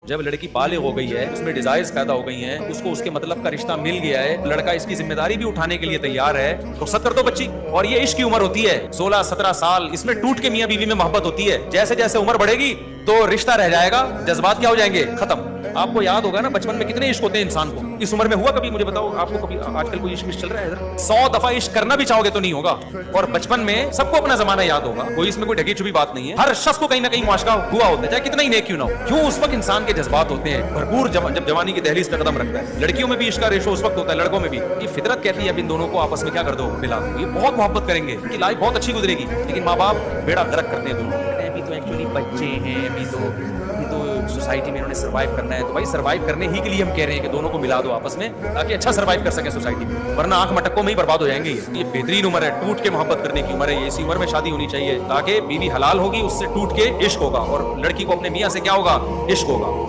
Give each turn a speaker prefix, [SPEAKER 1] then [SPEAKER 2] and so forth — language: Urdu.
[SPEAKER 1] جب لڑکی بالغ ہو گئی ہے، اس میں ڈیزائرز پیدا ہو گئی ہیں، اس کو اس کے مطلب کا رشتہ مل گیا ہے، لڑکا اس کی ذمہ داری بھی اٹھانے کے لیے تیار ہے، رخصت کر دو بچی. اور یہ عشق کی عمر ہوتی ہے 16-17 سال. اس میں ٹوٹ کے میاں بیوی میں محبت ہوتی ہے. جیسے جیسے عمر بڑھے گی تو رشتہ رہ جائے گا، جذبات کیا ہو جائیں گے؟ ختم. آپ کو یاد ہوگا نا بچپن میں کتنے عشق ہوتے ہیں انسان کو. اس عمر میں ہوا کبھی؟ مجھے بتاؤ آپ کو کبھی آج کل کوئی عشق چل رہا ہے؟ 100 دفعہ عشق کرنا بھی چاہو گے تو نہیں ہوگا. اور بچپن میں سب کو اپنا زمانہ یاد ہوگا، کوئی اس میں کوئی ڈھکی چھپی بات نہیں ہے. ہر شخص کو کہیں نہ کہیں معاشقہ ہوا ہوتا ہے، چاہے کتنا ہی نیک کیوں نہ ہو. کیوں؟ اس وقت انسان کے جذبات ہوتے ہیں بھرپور جب جوانی کی دہلیز پہ قدم رکھتا ہے. لڑکیوں میں بھی عشق کا ریشو اس وقت ہوتا ہے، لڑکوں میں بھی. یہ فطرت کہتی ہے اب ان دونوں کو آپس میں کیا کر دو، ملا دو. یہ بہت محبت کریں گے، ان کی لائف بہت اچھی گزرے گی. لیکن ماں باپ بیڑا غرق کرتے ہیں دونوں. ابھی تو ایکچولی بچے ہیں، ابھی تو سوسائٹی میں انہوں نے سروائیو کرنا ہے. تو بھائی سروائیو کرنے ہی کے لیے ہم کہہ رہے ہیں کہ دونوں کو ملا دو آپس میں، تاکہ اچھا سروائیو کر سکیں سوسائٹی میں. ورنہ آنکھ مٹکوں میں ہی برباد ہو جائیں گے. یہ بہترین عمر ہے، ٹوٹ کے محبت کرنے کی عمر ہے. اسی عمر میں شادی ہونی چاہیے تاکہ بیوی حلال ہوگی، اس سے ٹوٹ کے عشق ہوگا، اور لڑکی کو اپنے میاں سے کیا ہوگا؟ عشق ہوگا.